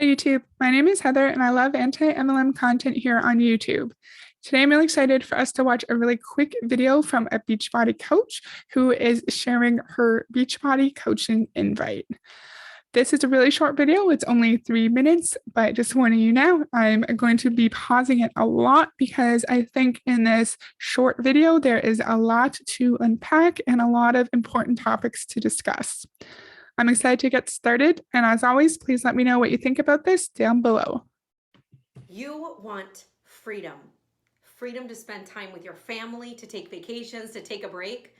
Hi YouTube, my name is Heather and I love anti-MLM content here on YouTube. Today I'm really excited for us to watch a really quick video from a Beachbody coach who is sharing her Beachbody coaching invite. This is a really short video, it's only 3 minutes, but just warning you now, I'm going to be pausing it a lot because I think in this short video there is a lot to unpack and a lot of important topics to discuss. I'm excited to get started. And as always, please let me know what you think about this down below. You want freedom. Freedom to spend time with your family, to take vacations, to take a break.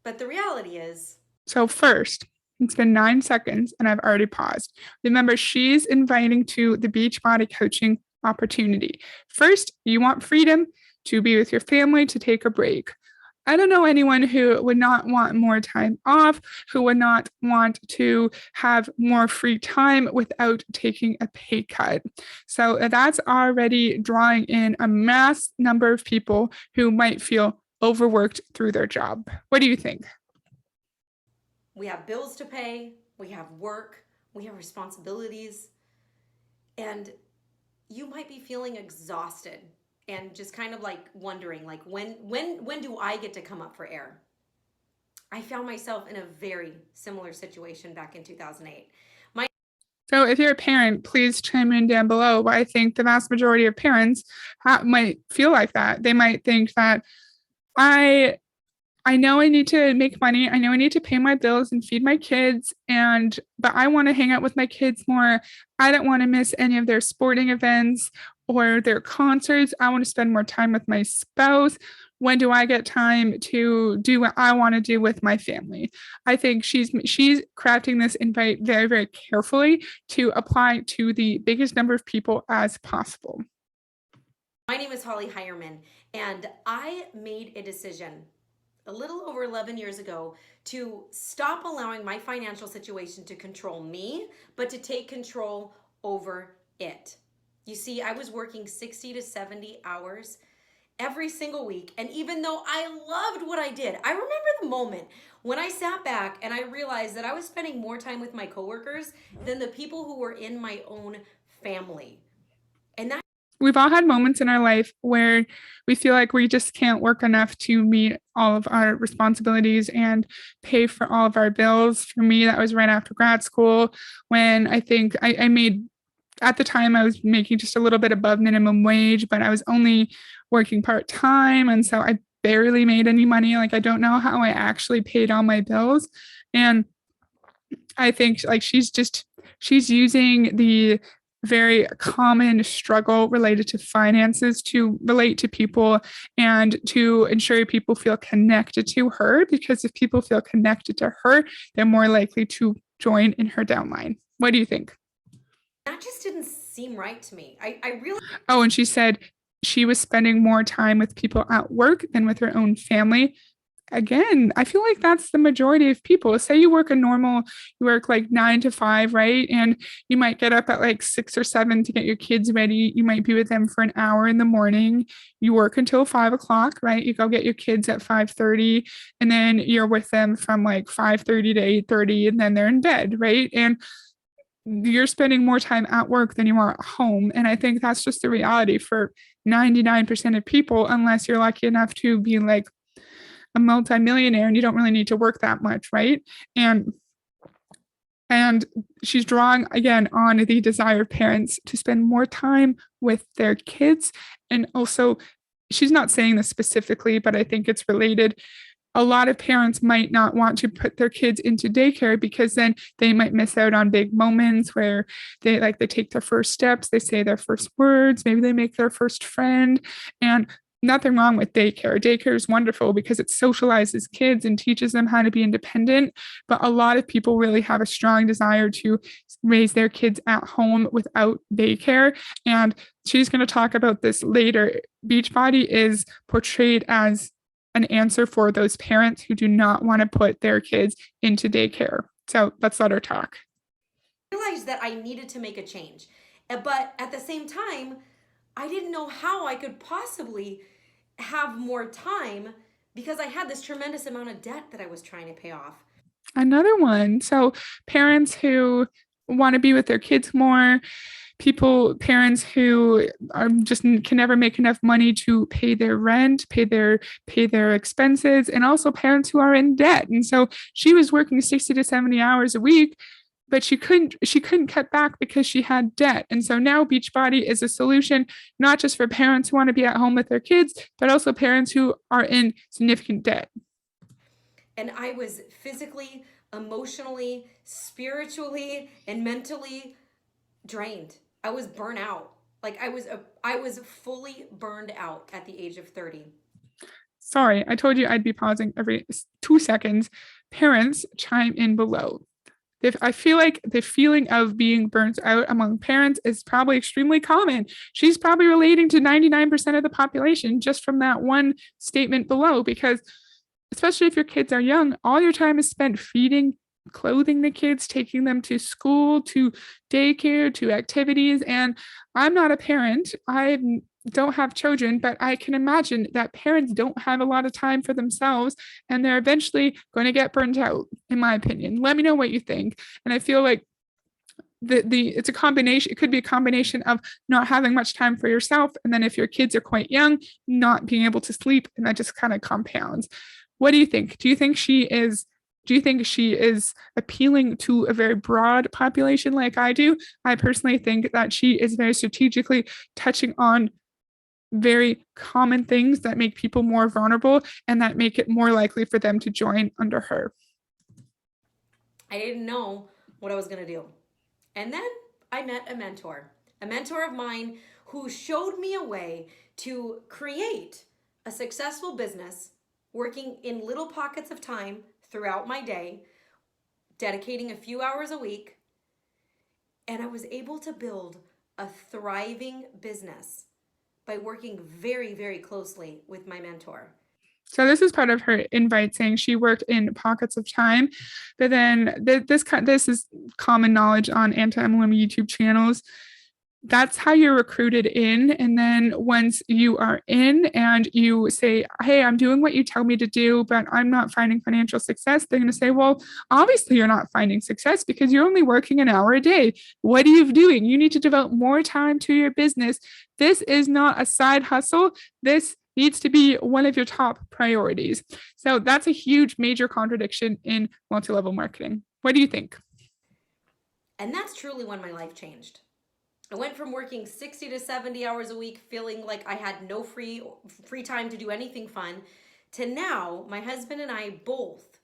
But the reality is, So, first, it's been 9 seconds and I've already paused. Remember, she's inviting to the Beachbody coaching opportunity. First, you want freedom to be with your family, to take a break. I don't know anyone who would not want more time off, who would not want to have more free time without taking a pay cut. So that's already drawing in a mass number of people who might feel overworked through their job. What do you think? we have bills to pay, we have work, we have responsibilities, and you might be feeling exhausted and just kind of like wondering like when do I get to come up for air? I found myself in a very similar situation back in 2008. So, if you're a parent, please chime in down below. But I think the vast majority of parents might feel like that. They might think that I I know I need to make money. I know I need to pay my bills and feed my kids but I want to hang out with my kids more. I don't want to miss any of their sporting events or their concerts. I want to spend more time with my spouse. When do I get time to do what I want to do with my family? I think she's crafting this invite very, very carefully to apply to the biggest number of people as possible. My name is Holly Hireman, and I made a decision a little over 11 years ago to stop allowing my financial situation to control me, but to take control over it. You see, I was working 60 to 70 hours every single week. And even though I loved what I did, I remember the moment when I sat back and I realized that I was spending more time with my coworkers than the people who were in my own family. And that We've all had moments in our life where we feel like we just can't work enough to meet all of our responsibilities and pay for all of our bills. For me, that was right after grad school when I think I made, at the time, I was making just a little bit above minimum wage, but I was only working part time. And so I barely made any money. Like, I don't know how I actually paid all my bills. And I think like she's using the very common struggle related to finances to relate to people and to ensure people feel connected to her, because if people feel connected to her, they're more likely to join in her downline. What do you think? that just didn't seem right to me. I really Oh, and she said she was spending more time with people at work than with her own family. Again, I feel like that's the majority of people. Say you work like 9 to 5, right? And you might get up at like 6 or 7 to get your kids ready. You might be with them for an hour in the morning. You work until 5 o'clock, right? You go get your kids at 5:30, and then you're with them from like 5:30 to 8:30, and then they're in bed, right? And you're spending more time at work than you are at home. And I think that's just the reality for 99% of people, unless you're lucky enough to be like a multimillionaire and you don't really need to work that much, right? And and she's drawing again on the desire of parents to spend more time with their kids. And also, she's not saying this specifically, but I think it's related. A lot of parents might not want to put their kids into daycare because then they might miss out on big moments where they take their first steps, they say their first words, maybe they make their first friend. And nothing wrong with daycare. Daycare is wonderful because it socializes kids and teaches them how to be independent. But a lot of people really have a strong desire to raise their kids at home without daycare. And she's going to talk about this later. Beachbody is portrayed as an answer for those parents who do not want to put their kids into daycare. So let's let her talk. realized that I needed to make a change. But at the same time, I didn't know how I could possibly have more time because I had this tremendous amount of debt that I was trying to pay off. Another one. So parents who want to be with their kids more, parents who are just can never make enough money to pay their rent, pay their expenses, and also parents who are in debt. And so she was working 60 to 70 hours a week, but she couldn't cut back because she had debt. And so now Beachbody is a solution not just for parents who want to be at home with their kids, but also parents who are in significant debt. And I was physically, emotionally, spiritually, and mentally drained. I was burnt out. Like I was fully burned out at the age of 30. Sorry, I told you I'd be pausing every 2 seconds. Parents, chime in below. If I feel like the feeling of being burnt out among parents is probably extremely common. She's probably relating to 99% of the population just from that one statement below, because especially if your kids are young, all your time is spent feeding, clothing the kids, taking them to school, to daycare, to activities. And I'm not a parent. I don't have children, but I can imagine that parents don't have a lot of time for themselves, and they're eventually going to get burnt out, in my opinion. Let me know what you think. And I feel like it's a combination. It could be a combination of not having much time for yourself, and then if your kids are quite young, not being able to sleep, and that just kind of compounds. What do you think? Do you think she is appealing to a very broad population like I do? I personally think that she is very strategically touching on very common things that make people more vulnerable and that make it more likely for them to join under her. I didn't know what I was going to do. And then I met a mentor of mine who showed me a way to create a successful business, working in little pockets of time throughout my day, dedicating a few hours a week. And I was able to build a thriving business by working very, very closely with my mentor. So this is part of her invite, saying she worked in pockets of time. But then this is common knowledge on anti-MLM YouTube channels. That's how you're recruited in. And then once you are in and you say, hey, I'm doing what you tell me to do, but I'm not finding financial success, they're going to say, well, obviously you're not finding success because you're only working an hour a day. What are you doing? You need to devote more time to your business. This is not a side hustle. This needs to be one of your top priorities. So that's a huge major contradiction in multi-level marketing. What do you think? And that's truly when my life changed. I went from working 60 to 70 hours a week, feeling like I had no free time to do anything fun, to now my husband and I both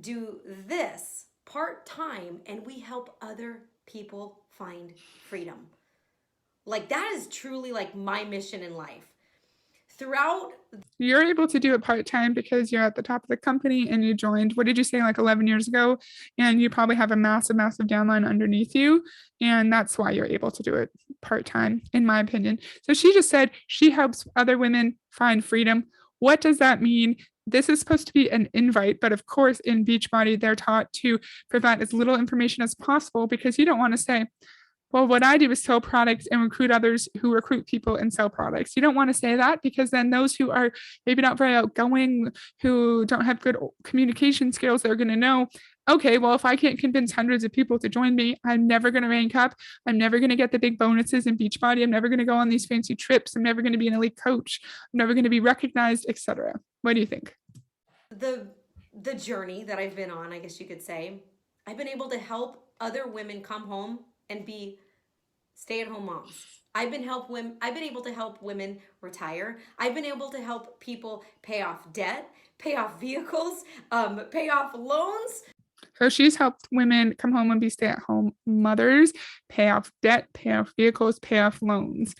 do this part-time, and we help other people find freedom. Like, that is truly like my mission in life. You're able to do it part-time because you're at the top of the company and you joined, what did you say, like 11 years ago? And you probably have a massive downline underneath you. And that's why you're able to do it part-time, in my opinion. So she just said she helps other women find freedom. What does that mean? This is supposed to be an invite, but of course in Beachbody, they're taught to provide as little information as possible, because you don't want to say, well, what I do is sell products and recruit others who recruit people and sell products. You don't want to say that, because then those who are maybe not very outgoing, who don't have good communication skills, they're going to know, okay, well, if I can't convince hundreds of people to join me, I'm never going to rank up. I'm never going to get the big bonuses in Beachbody. I'm never going to go on these fancy trips. I'm never going to be an elite coach. I'm never going to be recognized, etc. What do you think? The journey that I've been on, I guess you could say, I've been able to help other women come home and be stay-at-home moms. I've been able to help women retire. I've been able to help people pay off debt, pay off vehicles, pay off loans. So she's helped women come home and be stay-at-home mothers, pay off debt, pay off vehicles, pay off loans.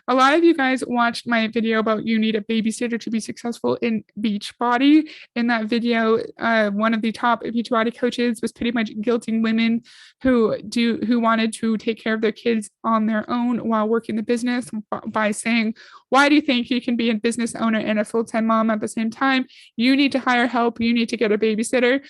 A lot of you guys watched my video about you need a babysitter to be successful in Beachbody. In that video, one of the top Beachbody coaches was pretty much guilting women who wanted to take care of their kids on their own while working the business by saying, why do you think you can be a business owner and a full-time mom at the same time? You need to hire help. You need to get a babysitter.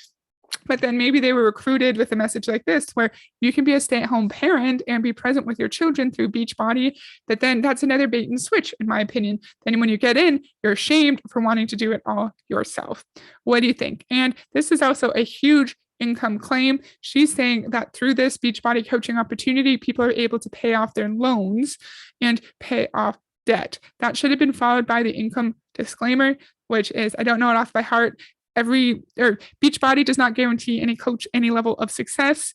But then maybe they were recruited with a message like this, where you can be a stay-at-home parent and be present with your children through Beachbody. But then that's another bait and switch, in my opinion. Then when you get in, you're ashamed for wanting to do it all yourself. What do you think? And this is also a huge income claim. She's saying that through this Beachbody coaching opportunity, people are able to pay off their loans and pay off debt. That should have been followed by the income disclaimer, which is, I don't know it off by heart. Beachbody does not guarantee any coach any level of success.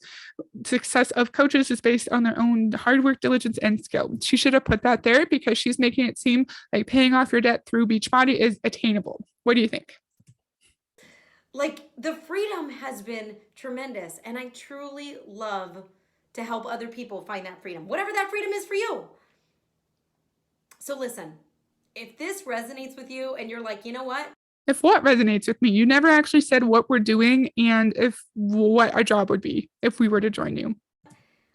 Success of coaches is based on their own hard work, diligence, and skill. She should have put that there because she's making it seem like paying off your debt through Beachbody is attainable. What do you think? Like, the freedom has been tremendous, and I truly love to help other people find that freedom, whatever that freedom is for you. So listen, if this resonates with you and you're like, you know what? If what resonates with me, you never actually said what we're doing and if what our job would be if we were to join you.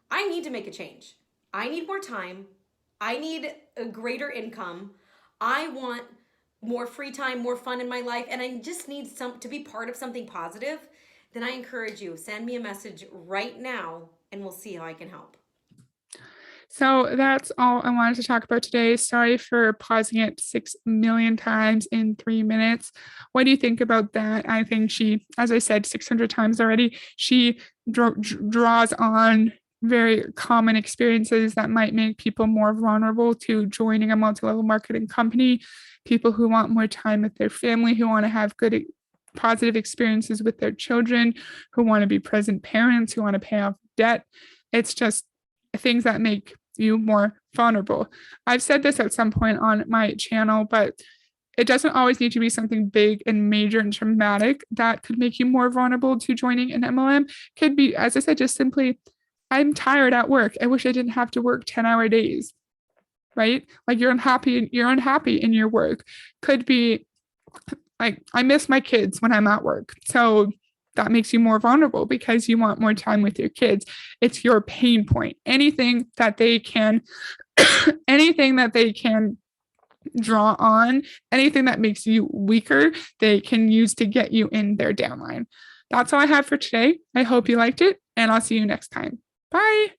I need to make a change. I need more time. I need a greater income. I want more free time, more fun in my life, and I just need to be part of something positive. Then I encourage you, send me a message right now and we'll see how I can help. So that's all I wanted to talk about today. Sorry for pausing it 6 million times in 3 minutes. What do you think about that? I think she, as I said 600 times already, she draws on very common experiences that might make people more vulnerable to joining a multi-level marketing company. People who want more time with their family, who want to have good, positive experiences with their children, who want to be present parents, who want to pay off debt. It's just things that make you more vulnerable. I've said this at some point on my channel, but it doesn't always need to be something big and major and traumatic that could make you more vulnerable to joining an MLM. Could be, as I said, just simply, I'm tired at work. I wish I didn't have to work 10-hour days, right? Like you're unhappy in your work. Could be like, I miss my kids when I'm at work. So that makes you more vulnerable because you want more time with your kids. It's your pain point. Anything that they can draw on, anything that makes you weaker, they can use to get you in their downline. That's all I have for today. I hope you liked it, and I'll see you next time. Bye.